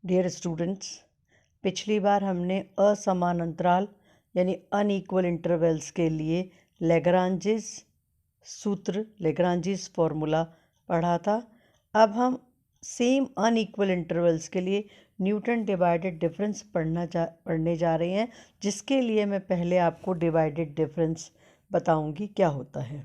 Dear students, पिछली बार हमने असमान अंतराल यानी अनइक्वल इंटरवल्स के लिए लेग्रांजेस सूत्र लेग्रांजेस फॉर्मूला पढ़ा था। अब हम सेम अनइक्वल इंटरवल्स के लिए न्यूटन डिवाइडेड डिफरेंस पढ़ने जा रहे हैं, जिसके लिए मैं पहले आपको डिवाइडेड डिफरेंस बताऊंगी क्या होता है।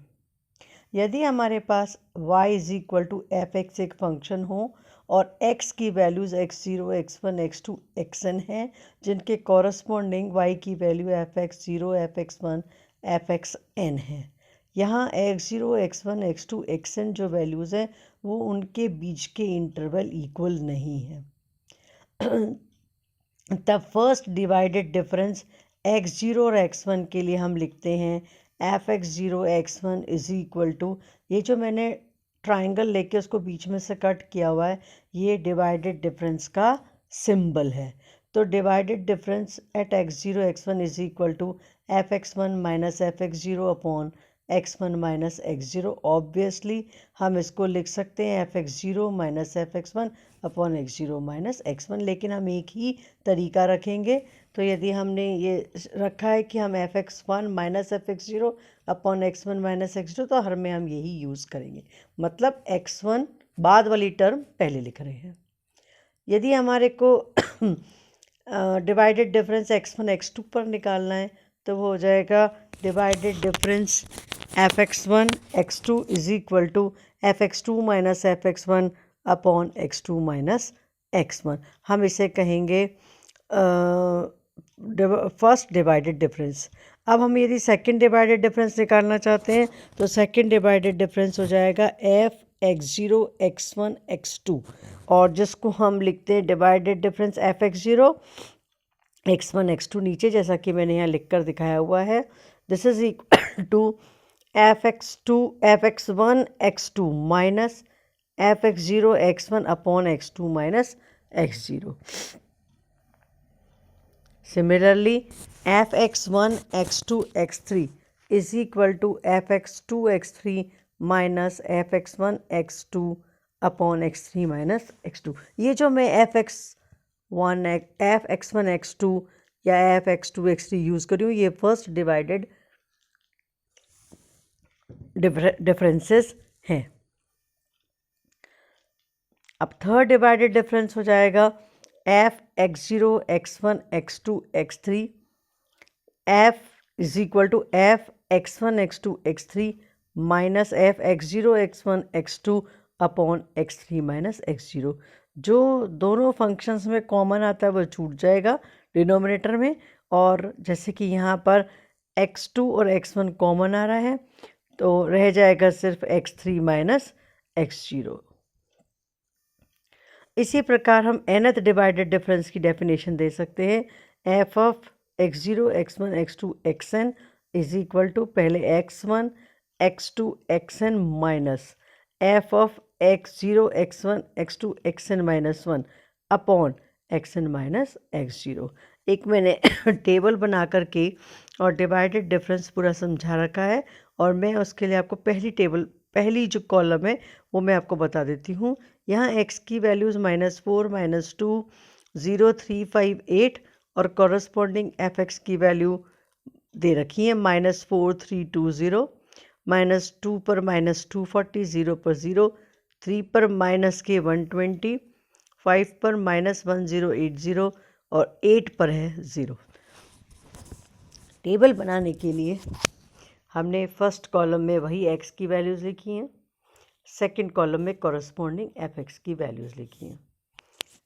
यदि हमारे पास y is equal to F X एक फंक्शन हो और x की values x0, x1, x2, xn हैं, जिनके कॉरस्पॉन्डिंग y की वैल्यू fx0, fx1, fxn है। यहाँ x0, x1, x2, xn जो वैल्यूज़ हैं वो उनके बीच के इंटरवल इक्वल नहीं है। तब फर्स्ट डिवाइडेड डिफरेंस x0 और x1 के लिए हम लिखते हैं fx0 x1 is equal to, ये जो मैंने ट्राइंगल लेके उसको बीच में से कट किया हुआ है, ये डिवाइडेड डिफरेंस का सिंबल है। तो divided difference at x0 x1 is equal to fx1 minus fx0 upon x1 minus x0। Obviously हम इसको लिख सकते हैं fx0 minus fx1 upon x0 minus x1, लेकिन हम एक ही तरीका रखेंगे। तो यदि हमने ये रखा है कि हम fx1 minus fx0 upon x1 minus x0, तो हर में हम यही यूज़ करेंगे, मतलब x1 बाद वाली टर्म पहले लिख रहे हैं। यदि हमारे को डिवाइडेड डिफरेंस x1 x2 पर निकालना है तो वो हो जाएगा divided difference fx1 x2 is equal to fx2 minus fx1 upon x2 minus x1। हम इसे कहेंगे फर्स्ट डिवाइडेड डिफरेंस। अब हम यदि सेकंड डिवाइडेड डिफरेंस निकालना चाहते हैं तो सेकंड डिवाइडेड डिफरेंस हो जाएगा f x0 x1 x2, और जिसको हम लिखते हैं divided difference fx0 x1 x2 नीचे, जैसा कि मैंने यहाँ लिख कर दिखाया हुआ है। This is equal to fx1 x2 minus fx0 x1 upon x2 minus x0। Similarly, fx1 x2 x3 is equal to fx2 x3 minus fx1 x2 upon x3 minus x2। ये जो मैं fx1 x2 या fx2 x3 use करी हूँ, ये first divided differences हैं। अब third divided difference हो जाएगा f x0 x1 x2 x3 f is equal to f x1 x2 x3 minus f x0 x1 x2 upon x3 minus x0। जो दोनों functions में कॉमन आता है वो छूट जाएगा डिनोमिनेटर में, और जैसे कि यहाँ पर x2 और x1 कॉमन आ रहा है तो रह जाएगा सिर्फ x3 माइनस x0। इसी प्रकार हम nth डिवाइडेड डिफरेंस की डेफिनेशन दे सकते हैं f of x0 x1 x2 xn is equal to पहले x1 x2 xn minus f of x0 x1 x2 xn minus 1 upon xn minus x0। एक मैंने टेबल बना करके और डिवाइडेड डिफरेंस पूरा समझा रखा है, और मैं उसके लिए आपको पहली जो कॉलम है वो मैं आपको बता देती हूँ। यहाँ x की वैल्यूज़ -4, -2, 0, 3, 5, 8 और कॉरस्पॉन्डिंग fx की वैल्यू दे रखी है -4, 3, 2, 0, -2 पर -240, 0 पर 0, 3 पर -120, 5 पर -1080 और 8 पर है 0। टेबल बनाने के लिए हमने फर्स्ट कॉलम में वही x की वैल्यूज़ लिखी हैं, सेकंड कॉलम में कॉरस्पॉन्डिंग fx की वैल्यूज़ लिखी हैं।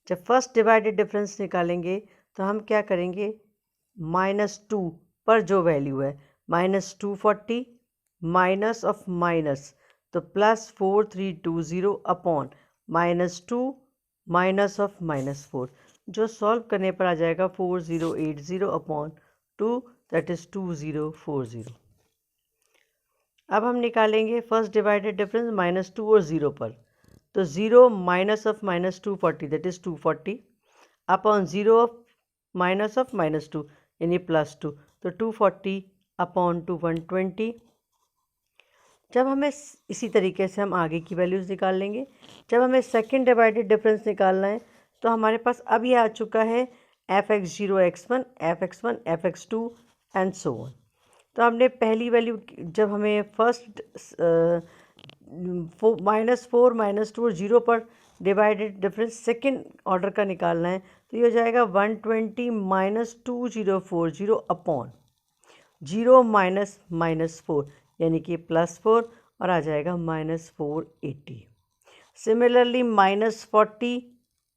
जब फर्स्ट डिवाइडेड डिफरेंस निकालेंगे तो हम क्या करेंगे, -2 पर जो वैल्यू है -240 माइनस ऑफ माइनस, तो +4320 अपॉन -2 माइनस ऑफ -4, जो सॉल्व करने पर आ जाएगा 4080 अपॉन 2, दैट इज़ 2040। अब हम निकालेंगे फर्स्ट डिवाइडेड डिफरेंस -2 और 0 पर, तो 0 minus of -240 that is 240 upon 0 of -2 यानी +2, तो 240 अपॉन 120। जब हमें इसी तरीके से हम आगे की वैल्यूज़ निकाल लेंगे। जब हमें सेकंड डिवाइडेड डिफरेंस निकालना है तो हमारे पास अब ये आ चुका है f(x0) f(x1) f(x2) and so on. तो हमने पहली वैल्यू जब हमें फर्स्ट -4 -2 और 0 पर डिवाइडेड डिफरेंस सेकेंड ऑर्डर का निकालना है, तो ये हो जाएगा 120 - 2040 अपॉन 0 -4 यानी कि +4 और आ जाएगा -480। सिमिलरली -40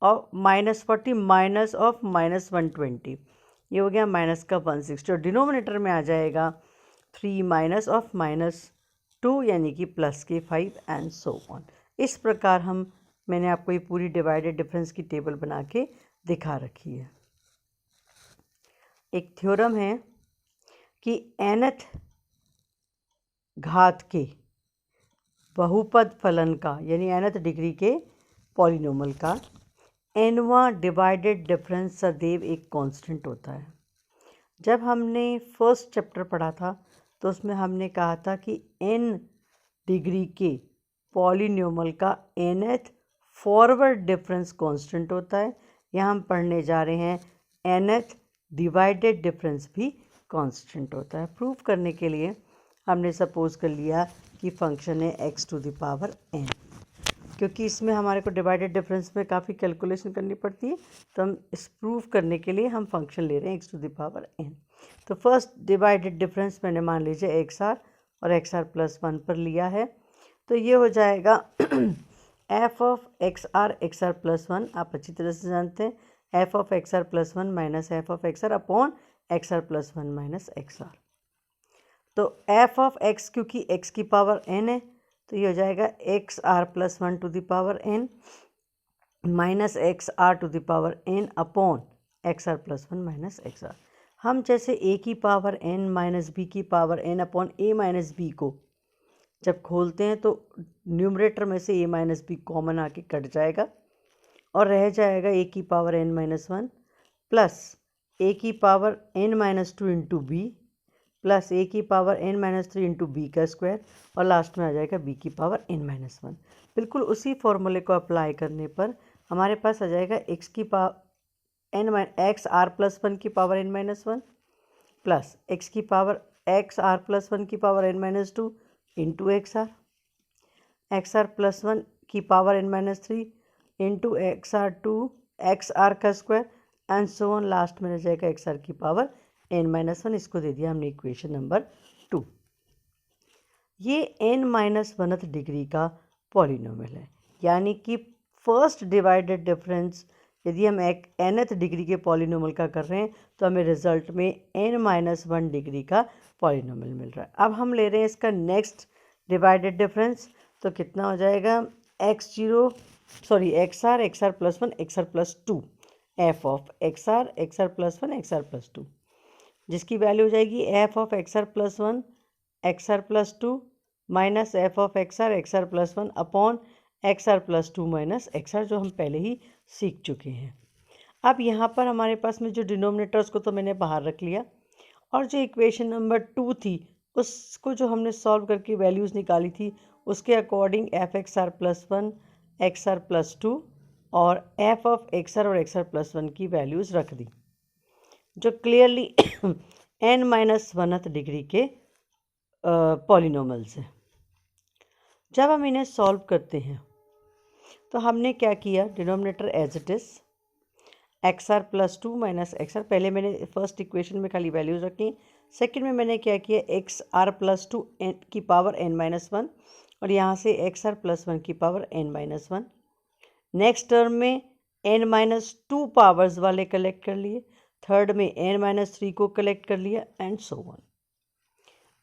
और -40 माइनस ऑफ -120, ये हो गया माइनस का 160 और डिनोमिनेटर में आ जाएगा 3 माइनस ऑफ -2 यानी कि प्लस के 5 एंड सो ऑन। इस प्रकार मैंने आपको ये पूरी डिवाइडेड डिफरेंस की टेबल बना के दिखा रखी है। एक थ्योरम है कि nth घात के बहुपद फलन का यानी nth डिग्री के पॉलिनोमल का nवां डिवाइडेड डिफरेंस सदैव एक कांस्टेंट होता है। जब हमने फर्स्ट चैप्टर पढ़ा था तो उसमें हमने कहा था कि n डिग्री के पॉलिनोमल का nth फॉरवर्ड डिफरेंस कांस्टेंट होता है। यहाँ हम पढ़ने जा रहे हैं nth डिवाइडेड डिफरेंस भी कांस्टेंट होता है। प्रूव करने के लिए हमने सपोज कर लिया कि फंक्शन है x⁴n, क्योंकि इसमें हमारे को डिवाइडेड डिफरेंस में काफ़ी कैलकुलेशन करनी पड़ती है, तो हम इस प्रूव करने के लिए हम फंक्शन ले रहे हैं x⁴n। तो फर्स्ट डिवाइडेड डिफरेंस मैंने मान लीजिए xr और xr+1 पर लिया है, तो ये हो जाएगा f(xr)(xr+1) आप अच्छी तरह से जानते हैं f(xr+1) minus f(xr) upon xr+1 minus xr। तो f(x) क्योंकि x की पावर n है, तो ये हो जाएगा xr+1n minus xr⁴n upon xr+1 minus xr। हम जैसे a की पावर n माइनस b की power n upon a minus b को जब खोलते हैं तो न्यूमरेटर में से a माइनस b कॉमन आके कट जाएगा और रह जाएगा a की पावर n-1 प्लस a की power n-2 into b plus a की पावर n-3 इंटू बी का स्क्वायर और लास्ट में आ जाएगा b की पावर n-1। बिल्कुल उसी फॉर्मूले को अप्लाई करने पर हमारे पास आ जाएगा x की पावर xr+1 की पावर n-1 प्लस x की पावर xr+1 की पावर n-2 इंटू xr+1 की पावर n-3 इंटू xr का square and so on. Last में रह जाएगा xr की पावर n-1। इसको दे दिया हमने इक्वेशन नंबर 2। ये n-1th डिग्री का पॉलिनोमियल है, यानी कि फर्स्ट डिवाइडेड डिफरेंस यदि हम एक nth डिग्री के पॉलिनोमियल का कर रहे हैं तो हमें रिजल्ट में n-1 डिग्री का पॉलिनोमियल मिल रहा है। अब हम ले रहे हैं इसका नेक्स्ट डिवाइडेड डिफरेंस, तो कितना हो जाएगा xr xr+1 xr+2 f(xr xr+1 xr+2), जिसकी वैल्यू हो जाएगी f(xr+1 xr+2 minus f(xr xr+1 upon xr+2 minus xr, जो हम पहले ही सीख चुके हैं। अब यहाँ पर हमारे पास में जो डिनोमिनेटर्स को तो मैंने बाहर रख लिया और जो इक्वेशन नंबर 2 थी उसको जो हमने सॉल्व करके वैल्यूज़ निकाली थी उसके अकॉर्डिंग f(xr+1 xr+2 और f(xr और xr+1 की वैल्यूज़ रख दी, जो क्लियरली n-1th डिग्री के पॉलिनोमियल्स हैं। जब हम इन्हें सॉल्व करते हैं तो हमने क्या किया, denominator as it is xr+2 minus xr, पहले मैंने फर्स्ट इक्वेशन में खाली वैल्यूज़ रखी, सेकंड में मैंने क्या किया xr+2 की पावर n-1 और यहाँ से xr+1 की पावर n-1। नेक्स्ट टर्म में n-2 पावर्स वाले कलेक्ट कर लिए, थर्ड में n-3 को कलेक्ट कर लिया एंड सो ऑन।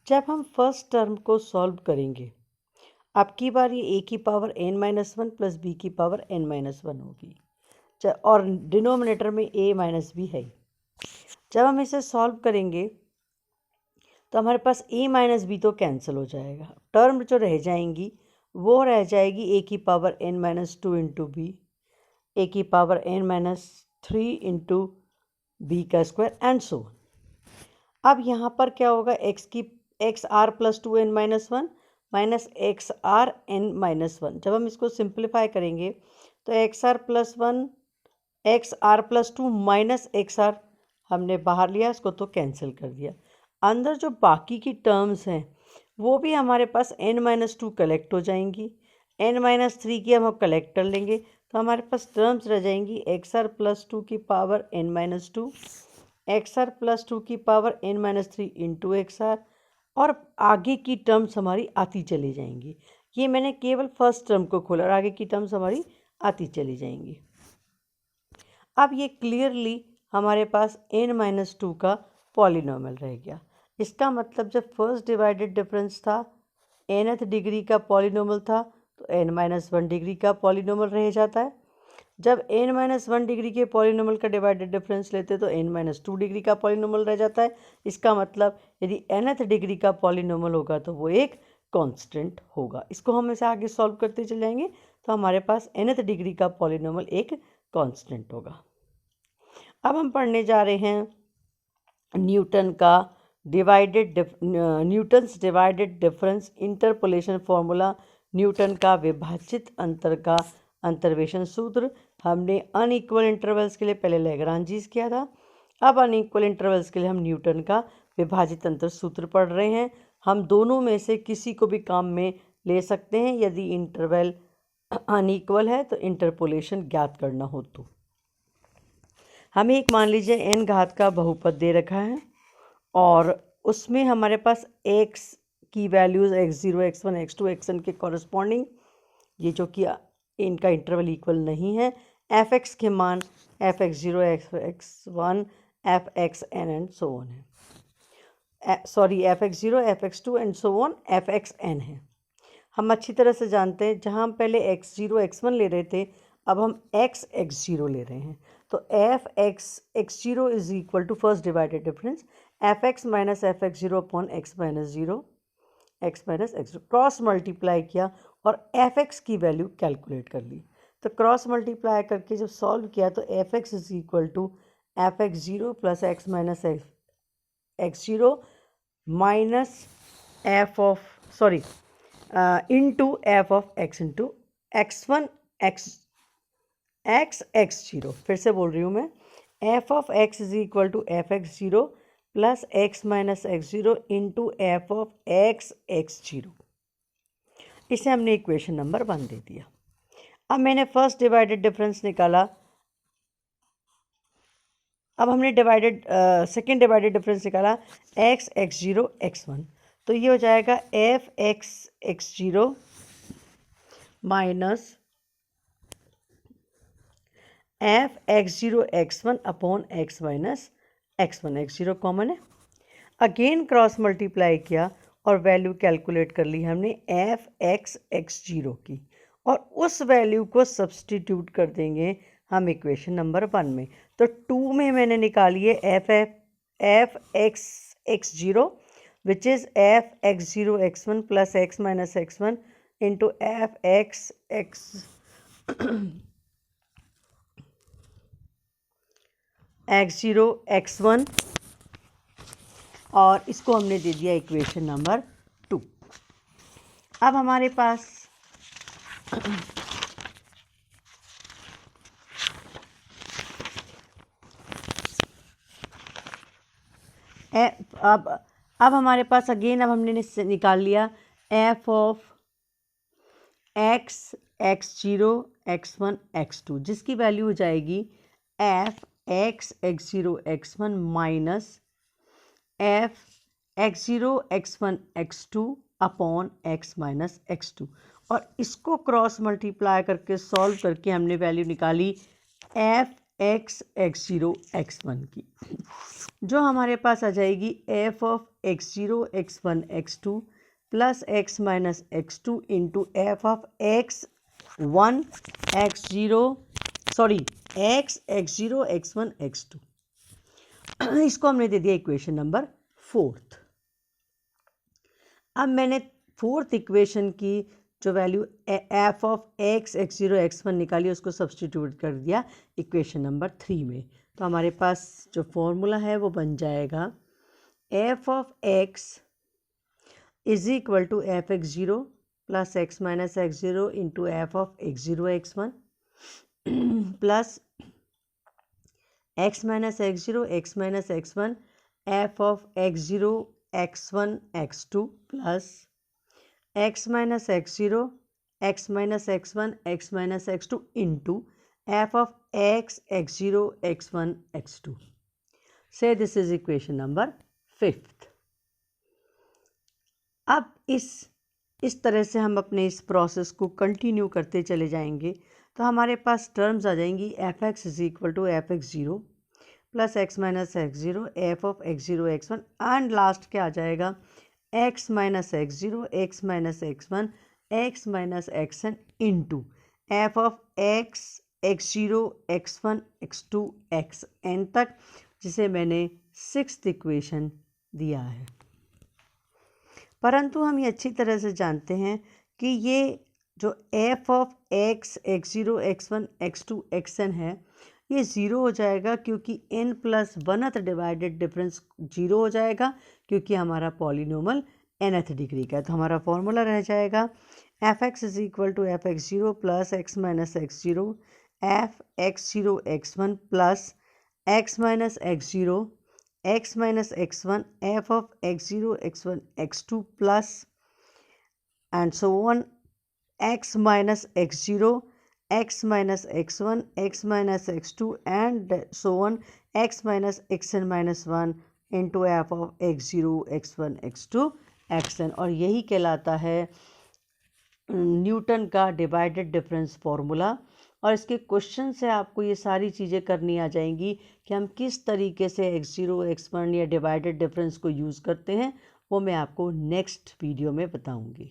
जब हम फर्स्ट टर्म को सॉल्व करेंगे अब की बार ये a की पावर n-1 प्लस b की पावर n-1 होगी और डिनोमिनेटर में a माइनस b है। जब हम इसे सॉल्व करेंगे तो हमारे पास a माइनस b तो कैंसिल हो जाएगा, टर्म जो रह जाएंगी वो रह जाएगी a की power n-2 into B, a की पावर n-3 इंटू बी का स्क्वायर एंड सो ऑन। अब यहाँ पर क्या होगा, xr+2n-1 माइनस xr n-1, जब हम इसको सिंप्लीफाई करेंगे तो xr+1 X R plus 2 minus X R हमने बाहर लिया, इसको तो कैंसिल कर दिया। अंदर जो बाकी की टर्म्स हैं वो भी हमारे पास n-2 कलेक्ट हो जाएंगी, n-3 की हम कलेक्ट कर लेंगे तो हमारे पास टर्म्स रह जाएंगी एक्स आर प्लस 2 की power n-2, x R plus 2 की power n-3 into x are, और आगे की टर्म्स हमारी आती चली जाएंगी। ये मैंने केवल फर्स्ट टर्म को खोला और आगे की टर्म्स हमारी आती चली जाएंगी। अब ये क्लियरली हमारे पास n-2 का पॉलिनॉमियल रह गया। इसका मतलब जब फर्स्ट डिवाइडेड डिफरेंस था nth डिग्री का पॉलिनॉमियल था तो n-1 डिग्री का पॉलिनॉमियल रह जाता है। जब n-1 डिग्री के पॉलिनॉमियल का डिवाइडेड डिफरेंस लेते तो n-2 डिग्री का पॉलिनॉमियल रह जाता है। इसका मतलब यदि nth डिग्री का पॉलिनॉमियल होगा तो वो एक कांस्टेंट होगा। इसको हम ऐसे आगे सॉल्व करते चले जाएंगे तो हमारे पास nth डिग्री का पॉलिनॉमियल एक कांस्टेंट होगा। अब हम पढ़ने जा रहे हैं न्यूटन का Newton's divided difference interpolation formula, Newton का विभाजित अंतर का अंतर्वेशन सूत्र। हमने अनइक्वल इंटरवल्स के लिए पहले लैग्रांजीज किया था, अब अनइक्वल इंटरवल्स के लिए हम न्यूटन का विभाजित अंतर सूत्र पढ़ रहे हैं। हम दोनों में से किसी को भी काम में ले सकते हैं यदि इंटरवल अनइक्वल है तो इंटरपोलेशन ज्ञात करना हो तो। हमें एक मान लीजिए n घात का बहुपद दे रखा है और उसमें हमारे पास x की values x0, x1, x2, xn के कॉरस्पॉन्डिंग, ये जो कि इनका इंटरवल इक्वल नहीं है, fx के मान fx0, fx1, fxn and so on है, sorry fx0, fx2 and so on fxn है। हम अच्छी तरह से जानते हैं जहाँ हम पहले x0, x1 ले रहे थे अब हम x0 ले रहे हैं तो f(x)(x0) is equal to first divided difference f(x) minus f(x0) upon x minus 0, x minus x0 cross multiply किया और f(x) की वैल्यू कैलकुलेट कर ली। तो क्रॉस मल्टीप्लाई करके जब सॉल्व किया तो f(x) is equal to f(x0) plus x minus x0 minus f of sorry into f of x into x1 x0। फिर से बोल रही हूँ मैं, f of x is equal to f(x0) plus x minus x0 into f of x(x0). इसे हमने equation number 1 दे दिया। अब मैंने फर्स्ट डिवाइडेड डिफरेंस निकाला, अब हमने सेकेंड डिवाइडेड डिफरेंस निकाला x(x0), x1, तो ये हो जाएगा f(x)(x0) minus f(x0), x1 upon x minus x1, x0 common है। अगेन क्रॉस मल्टीप्लाई किया और वैल्यू कैलकुलेट कर ली हमने f(x)(x0) की और उस वैल्यू को सब्सटीट्यूट कर देंगे हम इक्वेशन नंबर 1 में। तो 2 में मैंने निकाली है f(x)(x0) which is f(x0), x1 plus x minus x1 into x0 x1 और इसको हमने दे दिया इक्वेशन नंबर 2। अब हमारे पास अब हमारे पास अगेन अब हमने निकाल लिया f of x, x0, x1, x2 जिसकी वैल्यू हो जाएगी f(x), x0, x1 minus f(x0), x1, x2 upon x minus x2 और इसको क्रॉस मल्टीप्लाई करके सॉल्व करके हमने वैल्यू निकाली f(x), x0, x1 की, जो हमारे पास आ जाएगी f of x0, x1, x2 plus x minus x2 into f of x1, x0 sorry x, x0, x1, x2 इसको हमने दे दिया इक्वेशन नंबर 4। अब मैंने 4th इक्वेशन की जो value f of x, x0, x1 निकाली उसको सब्सटीट्यूट कर दिया इक्वेशन नंबर 3 में। तो हमारे पास जो फॉर्मूला है वो बन जाएगा f of x is equal to f(x0) plus x minus x0 into f of x0, x1 plus x minus x zero x minus x one f of x zero x one x two plus x minus x zero x minus x one x minus x two into f of x zero x one x two. Say this is equation number 5th. अब इस तरह से हम अपने इस process को continue करते चले जाएंगे तो हमारे पास टर्म्स आ जाएंगी f x is equal to F x zero plus x minus x zero f of x zero x one and last क्या आ जाएगा x minus x zero x minus x one x minus x n into f of x zero x one x two x n तक, जिसे मैंने 6th equation दिया है. परंतु हम ये अच्छी तरह से जानते हैं कि ये जो f of x zero x one x two x n है ये ज़ीरो हो जाएगा क्योंकि n plus oneth divided difference zero हो जाएगा क्योंकि हमारा पॉलिनोमल nth डिग्री का है. तो हमारा फॉर्मूला रह जाएगा f x is equal to F x zero plus x minus x zero f x zero x one plus x minus x0 x minus x1 f of x0 x1 x2 plus and so on x minus x0 x minus x1 x minus x2 and so on x minus xn minus 1 into f of x0 x1 x2 xn. और यही कहलाता है Newton का divided difference formula. और इसके question से आपको ये सारी चीज़ें करनी आ जाएंगी कि हम किस तरीके से x0 x1 या डिवाइडेड डिफरेंस को यूज़ करते हैं, वो मैं आपको नेक्स्ट वीडियो में बताऊंगी.